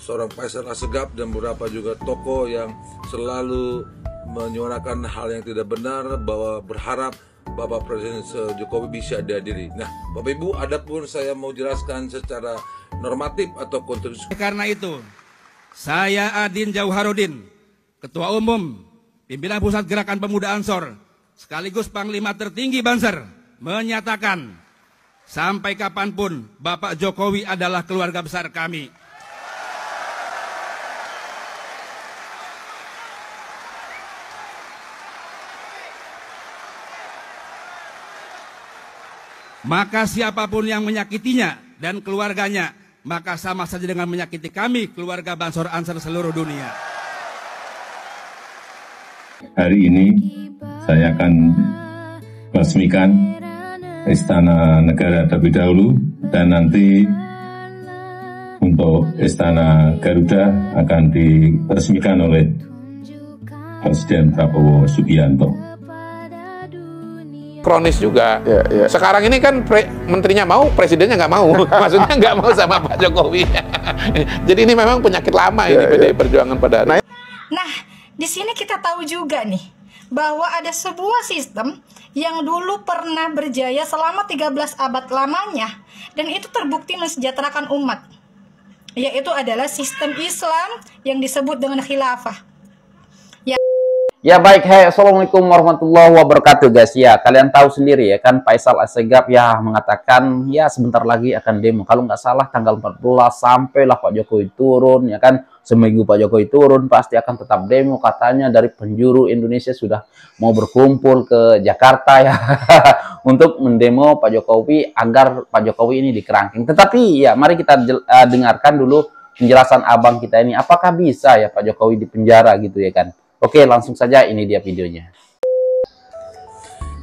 seorang Faisal Assegaf dan beberapa juga tokoh yang selalu menyuarakan hal yang tidak benar, bahwa berharap Bapak Presiden Jokowi bisa dihadiri. Nah, Bapak Ibu, adapun saya mau jelaskan secara normatif atau konstitusi. Karena itu, saya Adin Jauharudin, Ketua Umum Pimpinan Pusat Gerakan Pemuda Ansor, sekaligus Panglima Tertinggi Banser, menyatakan sampai kapanpun Bapak Jokowi adalah keluarga besar kami. Maka siapapun yang menyakitinya dan keluarganya, maka sama saja dengan menyakiti kami, keluarga Bansor Ansor seluruh dunia. Hari ini saya akan resmikan Istana Negara terlebih dahulu, dan nanti untuk Istana Garuda akan diresmikan oleh Presiden Prabowo Subianto. Kronis juga. Sekarang ini kan menterinya mau, presidennya nggak mau. Maksudnya nggak mau sama Pak Jokowi. Jadi ini memang penyakit lama ini PDI Perjuangan pada hari. Nah, di sini kita tahu juga nih bahwa ada sebuah sistem yang dulu pernah berjaya selama 13 abad lamanya, dan itu terbukti mensejahterakan umat, yaitu adalah sistem Islam yang disebut dengan khilafah. Ya baik, hai, assalamualaikum warahmatullahi wabarakatuh guys. Ya, kalian tahu sendiri ya kan, Faisal Assegaf ya mengatakan ya sebentar lagi akan demo. Kalau nggak salah tanggal 14 sampailah Pak Jokowi turun ya kan. Seminggu Pak Jokowi turun pasti akan tetap demo, katanya dari penjuru Indonesia sudah mau berkumpul ke Jakarta ya untuk mendemo Pak Jokowi agar Pak Jokowi ini dikerangkeng. Tetapi ya mari kita dengarkan dulu penjelasan abang kita ini, apakah bisa ya Pak Jokowi dipenjara gitu ya kan. Oke, langsung saja, ini dia videonya.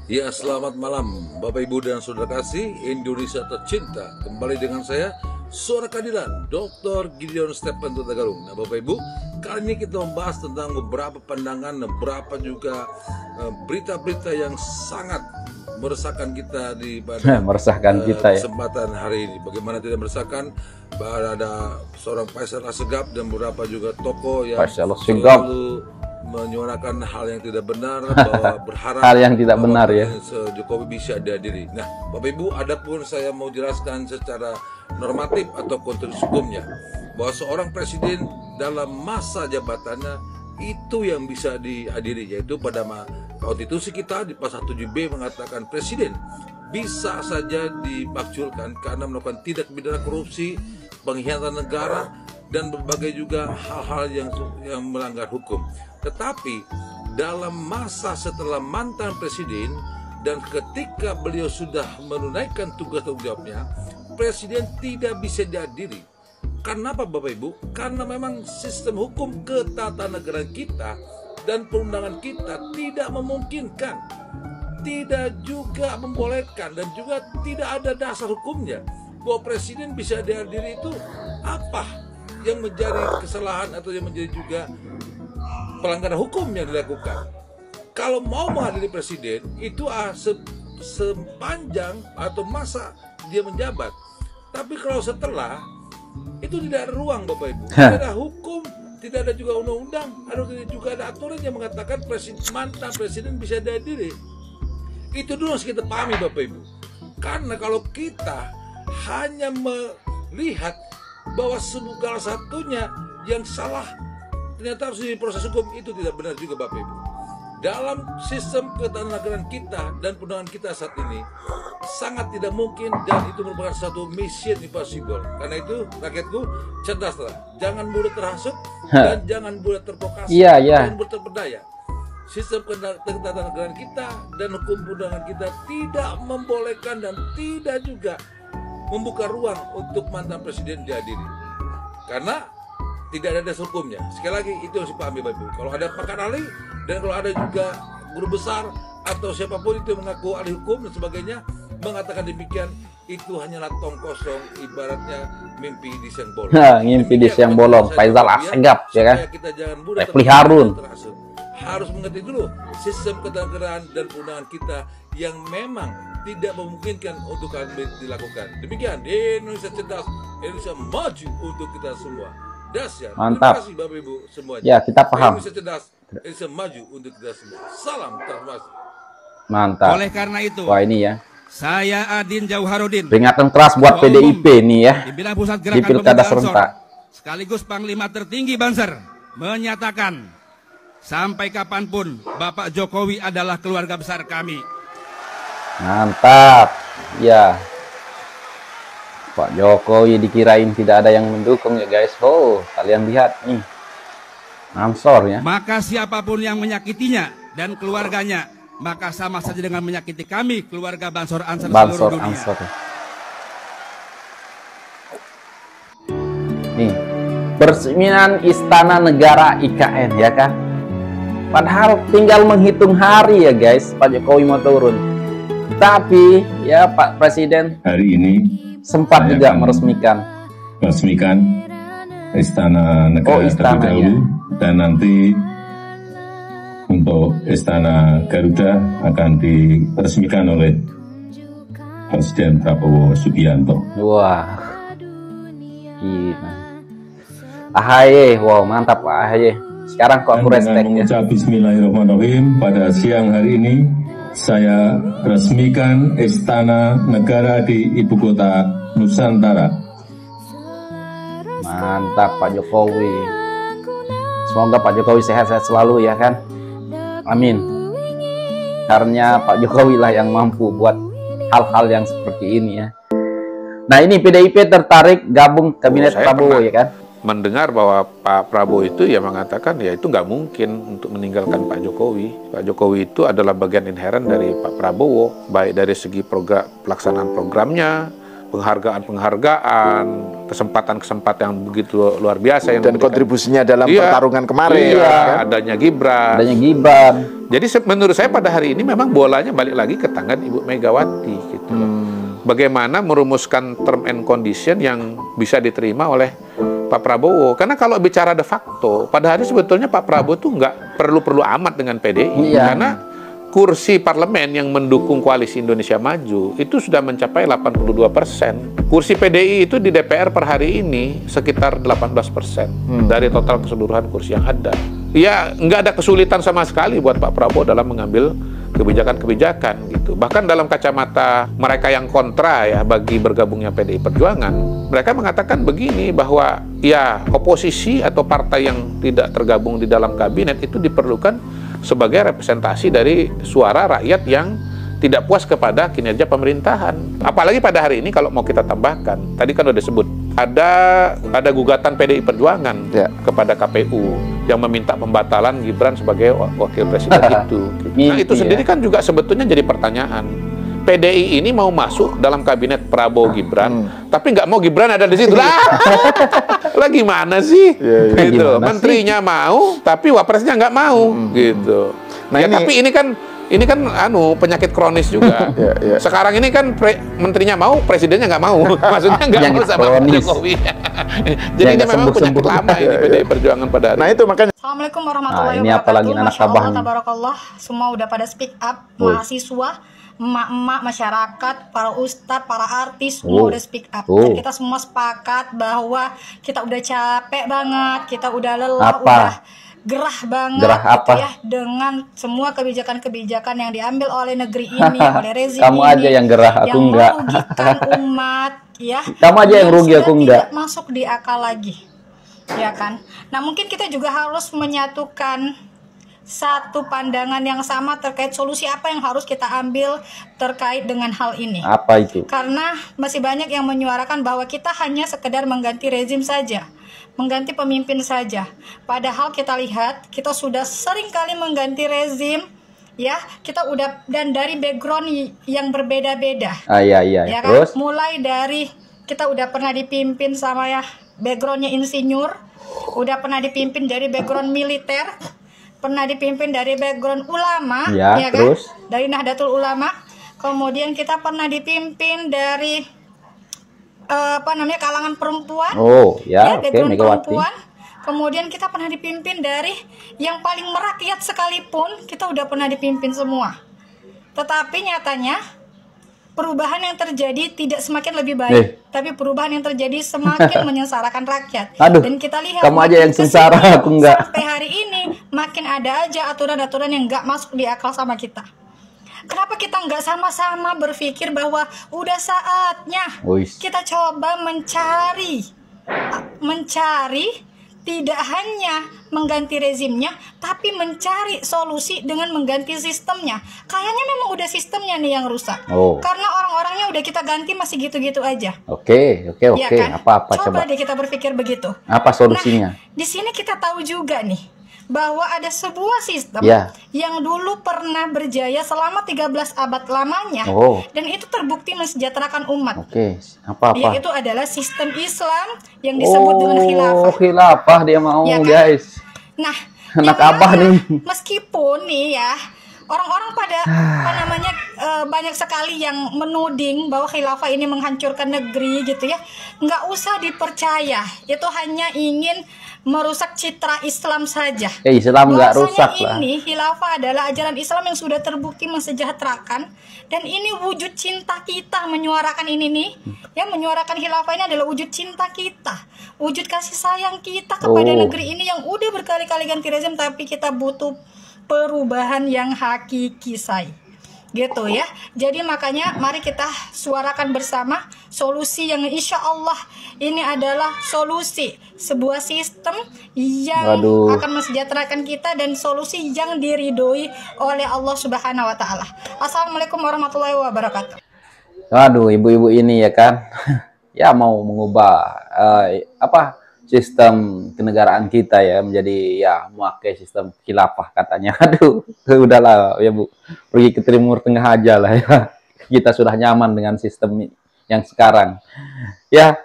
Ya, selamat malam Bapak Ibu dan Saudara kasih Indonesia tercinta. Kembali dengan saya, Suara Keadilan, Dr. Gideon Stephen Tutagalung. Nah Bapak Ibu, kali ini kita membahas tentang beberapa pandangan, beberapa juga berita-berita yang sangat meresahkan kita di pada kesempatan hari ini. Bagaimana tidak meresahkan, bahwa ada seorang Faisal Assegaf dan beberapa juga tokoh yang selalu menyuarakan hal yang tidak benar, bahwa berharap hal yang tidak benar ya Jokowi bisa dihadiri. Nah Bapak Ibu, adapun saya mau jelaskan secara normatif atau konteks hukumnya, bahwa seorang presiden dalam masa jabatannya itu yang bisa dihadiri, yaitu pada konstitusi kita di pasal 7B mengatakan presiden bisa saja dimakzulkan karena melakukan tindak pidana korupsi, pengkhianatan negara, dan berbagai juga hal-hal yang melanggar hukum. Tetapi dalam masa setelah mantan presiden dan ketika beliau sudah menunaikan tugas tanggung jawabnya, presiden tidak bisa dihadiri. Karena apa Bapak Ibu? Karena memang sistem hukum ketatanegaraan kita dan perundangan kita tidak memungkinkan, tidak juga membolehkan, dan juga tidak ada dasar hukumnya bahwa presiden bisa dihadiri. Itu apa yang menjadi kesalahan atau yang menjadi juga pelanggaran hukum yang dilakukan? Kalau mau menghadiri presiden itu sepanjang atau masa dia menjabat. Tapi kalau setelah itu tidak ada ruang Bapak Ibu, tidak ada hukum, tidak ada juga undang-undang, juga ada aturan yang mengatakan mantan presiden bisa dihadiri. Itu dulu harus kita pahami Bapak Ibu. Karena kalau kita hanya melihat bahwa segala satunya yang salah ternyata harus diproses hukum, itu tidak benar juga Bapak Ibu. Dalam sistem ketatanegaraan kita dan perundangan kita saat ini sangat tidak mungkin, dan itu merupakan satu mission impossible. Karena itu rakyatku, cerdaslah, jangan mudah terhasut dan jangan mudah terprovokasi, jangan mudah terpedaya. Sistem ketatanegaraan kita dan hukum perundangan kita tidak membolehkan dan tidak juga membuka ruang untuk mantan presiden dihadiri, karena tidak ada dasar hukumnya. Sekali lagi itu harus dipahami Bapak Ibu. Kalau ada pakar ahli dan kalau ada juga guru besar atau siapapun itu yang mengaku ahli hukum dan sebagainya mengatakan demikian, itu hanyalah tong kosong, ibaratnya mimpi di siang bolong. Mimpi di siang bolong. Faisal Assegaf ya kan. Kita jangan mudah Refli Harun harus mengerti dulu sistem ketatanegaraan dan perundangan kita yang memang tidak memungkinkan untuk kami dilakukan. Demikian, Indonesia cerdas, Indonesia maju untuk kita semua. Dahsyat. Mantap. Terima kasih Bapak Ibu semuanya. Ya, kita paham. Indonesia cerdas, Indonesia maju untuk kita semua. Salam transformasi. Mantap. Oleh karena itu, Wah, ini ya. saya Adin Jauharudin, Peringatan keras buat Ketua PDIP Umum, nih ya. Pimpinan Pusat Di Gerakan Pilkada Pemuda Ansor, serentak. sekaligus Panglima tertinggi Banser, menyatakan sampai kapanpun Bapak Jokowi adalah keluarga besar kami. Mantap. Ya. Pak Jokowi dikirain tidak ada yang mendukung ya guys. Oh, kalian lihat nih. Ansor ya. Maka siapapun yang menyakitinya dan keluarganya, maka sama saja dengan menyakiti kami, keluarga Bansor Ansor seluruh Bansor dunia. Ansor. Nih, peresmian Istana Negara IKN ya kan. Padahal tinggal menghitung hari ya guys, Pak Jokowi mau turun. Tapi ya Pak Presiden Hari ini sempat saya juga akan meresmikan. Istana Negara Istana, terlebih dahulu, dan nanti untuk Istana Garuda akan diresmikan oleh Presiden Prabowo Subianto. Wah, gila. AHY, wow mantap Pak AHY. Sekarang kok aku Dan dengan respect ya. mengucap Bismillahirrahmanirrahim, pada siang hari ini saya resmikan Istana Negara di Ibu Kota Nusantara. Mantap Pak Jokowi. Semoga Pak Jokowi sehat-sehat selalu ya kan. Amin. Karena Pak Jokowi lah yang mampu buat hal-hal yang seperti ini ya. Nah ini PDIP tertarik gabung kabinet Saya Prabowo pernah ya kan. mendengar bahwa Pak Prabowo itu ya mengatakan ya itu nggak mungkin untuk meninggalkan Pak Jokowi. Pak Jokowi itu adalah bagian inheren dari Pak Prabowo, baik dari segi pelaksanaan programnya, penghargaan, kesempatan-kesempatan yang begitu luar biasa yang dan diberikan. kontribusinya dalam Iya. pertarungan kemarin. Iya, kan? adanya Gibran. Adanya Gibran. Jadi menurut saya pada hari ini memang bolanya balik lagi ke tangan Ibu Megawati gitu loh. Bagaimana merumuskan term and condition yang bisa diterima oleh Pak Prabowo. Karena kalau bicara de facto, pada hari sebetulnya Pak Prabowo tuh nggak perlu amat dengan PDI. Iya. Karena kursi parlemen yang mendukung koalisi Indonesia Maju itu sudah mencapai 82%. Kursi PDI itu di DPR per hari ini sekitar 18% dari total keseluruhan kursi yang ada. Ya, nggak ada kesulitan sama sekali buat Pak Prabowo dalam mengambil kebijakan-kebijakan gitu. Bahkan dalam kacamata mereka yang kontra ya bagi bergabungnya PDI Perjuangan, mereka mengatakan begini bahwa ya oposisi atau partai yang tidak tergabung di dalam kabinet itu diperlukan sebagai representasi dari suara rakyat yang tidak puas kepada kinerja pemerintahan. Apalagi pada hari ini kalau mau kita tambahkan, tadi kan udah disebut ada gugatan PDI Perjuangan kepada KPU yang meminta pembatalan Gibran sebagai wakil presiden itu. Nah itu sendiri kan juga sebetulnya jadi pertanyaan. PDI ini mau masuk dalam kabinet Prabowo Gibran, tapi nggak mau Gibran ada di situ lah gimana sih? Gitu. Gimana Menterinya mau, tapi wapresnya nggak mau, gitu. Nah, ya, tapi ini kan penyakit kronis juga. Sekarang ini kan menterinya mau, presidennya nggak mau. Maksudnya nggak mau sama Pak Jokowi. Jadi ini memang penyakit lama ini PDI Perjuangan pada hari. Nah itu makanya. Assalamualaikum warahmatullahi Nah, ini wabarakatuh. apalagi anak Masya Allah, abahnya. tabarakallah. Semua udah pada speak up. Mahasiswa, emak-emak, masyarakat, para ustadz, para artis, semua udah speak up. Dan kita semua sepakat bahwa kita udah capek banget, kita udah lelah, udah gerah banget gitu ya dengan semua kebijakan-kebijakan yang diambil oleh negeri ini, oleh rezim Kamu ini, aja yang gerah, aku yang enggak. merugikan umat ya. Kamu aja yang rugi, aku enggak. Tidak masuk di akal lagi, ya kan? Nah mungkin kita juga harus menyatukan satu pandangan yang sama terkait solusi apa yang harus kita ambil terkait dengan hal ini. Apa itu? Karena masih banyak yang menyuarakan bahwa kita hanya sekedar mengganti rezim saja, mengganti pemimpin saja. Padahal kita lihat, kita sudah sering kali mengganti rezim, ya. Kita udah, dan dari background yang berbeda-beda. Iya. Ya kan? Terus? Mulai dari kita udah pernah dipimpin sama ya backgroundnya insinyur, udah pernah dipimpin dari background militer, pernah dipimpin dari background ulama, ya kan? Terus? Dari Nahdlatul Ulama. Kemudian kita pernah dipimpin dari kalangan perempuan. Background Megawati. Perempuan. Kemudian kita pernah dipimpin dari yang paling merakyat sekalipun, kita udah pernah dipimpin semua. Tetapi nyatanya perubahan yang terjadi tidak semakin lebih baik, tapi perubahan yang terjadi semakin menyengsarakan rakyat. Aduh, dan kita lihat kamu aja yang sengsara, aku enggak. Sampai hari ini makin ada aja aturan-aturan yang nggak masuk di akal sama kita. Kenapa kita nggak sama-sama berpikir bahwa udah saatnya kita coba mencari tidak hanya mengganti rezimnya, tapi mencari solusi dengan mengganti sistemnya. Kayaknya memang udah sistemnya nih yang rusak. Karena orang-orangnya udah kita ganti masih gitu-gitu aja. Oke. Ya kan? Apa coba deh kita berpikir begitu. Apa solusinya? Nah, di sini kita tahu juga nih bahwa ada sebuah sistem yang dulu pernah berjaya selama 13 abad lamanya, dan itu terbukti mensejahterakan umat. Apa? Yaitu adalah sistem Islam yang disebut dengan khilafah. Khilafah dia mau, ya kan? Guys. Nah, anak abah nih. Meskipun nih ya, orang-orang pada banyak sekali yang menuding bahwa khilafah ini menghancurkan negeri gitu ya. Nggak usah dipercaya, itu hanya ingin merusak citra Islam saja. Islam nggak rusak lah. Ini khilafah adalah ajaran Islam yang sudah terbukti mensejahterakan, dan ini wujud cinta kita menyuarakan ini nih. Ya, menyuarakan khilafah ini adalah wujud cinta kita, wujud kasih sayang kita kepada negeri ini yang udah berkali-kali ganti rezim, tapi kita butuh perubahan yang hakiki, say. Gitu ya. Jadi makanya mari kita suarakan bersama solusi yang insya Allah ini adalah solusi sebuah sistem yang akan mensejahterakan kita dan solusi yang diridhoi oleh Allah Subhanahu wa taala. Assalamualaikum warahmatullahi wabarakatuh. Aduh, ibu-ibu ini ya kan. Ya mau mengubah sistem kenegaraan kita ya menjadi ya memakai sistem khilafah katanya. Aduh, udahlah ya Bu, pergi ke Timur Tengah aja lah ya. Kita sudah nyaman dengan sistem yang sekarang. Ya,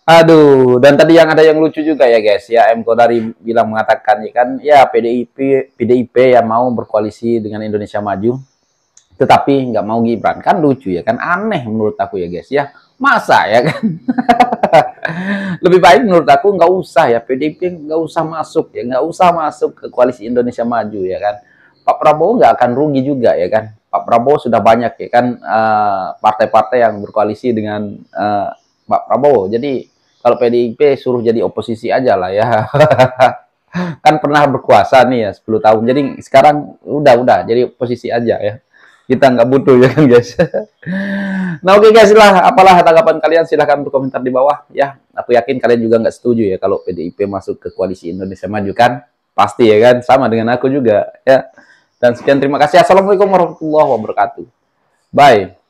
aduh. Dan tadi yang ada yang lucu juga ya guys. Ya M Kodari bilang mengatakan ya kan, ya PDIP yang mau berkoalisi dengan Indonesia Maju, tetapi nggak mau Gibran. Kan lucu ya kan, aneh menurut aku ya guys ya. Masa ya kan? Lebih baik menurut aku nggak usah ya, PDIP nggak usah masuk ya, nggak usah masuk ke koalisi Indonesia Maju ya kan. Pak Prabowo nggak akan rugi juga ya kan. Pak Prabowo sudah banyak ya kan partai-partai yang berkoalisi dengan Pak Prabowo. Jadi kalau PDIP suruh jadi oposisi aja lah ya. Kan pernah berkuasa nih ya 10 tahun. Jadi sekarang udah jadi oposisi aja ya. Kita nggak butuh ya kan guys. Nah oke guys lah, apalah tanggapan kalian silahkan berkomentar di bawah ya. Aku yakin kalian juga nggak setuju ya kalau PDIP masuk ke koalisi Indonesia Maju kan. Pasti ya kan, sama dengan aku juga ya. Dan sekian, terima kasih. Assalamualaikum warahmatullahi wabarakatuh. Bye.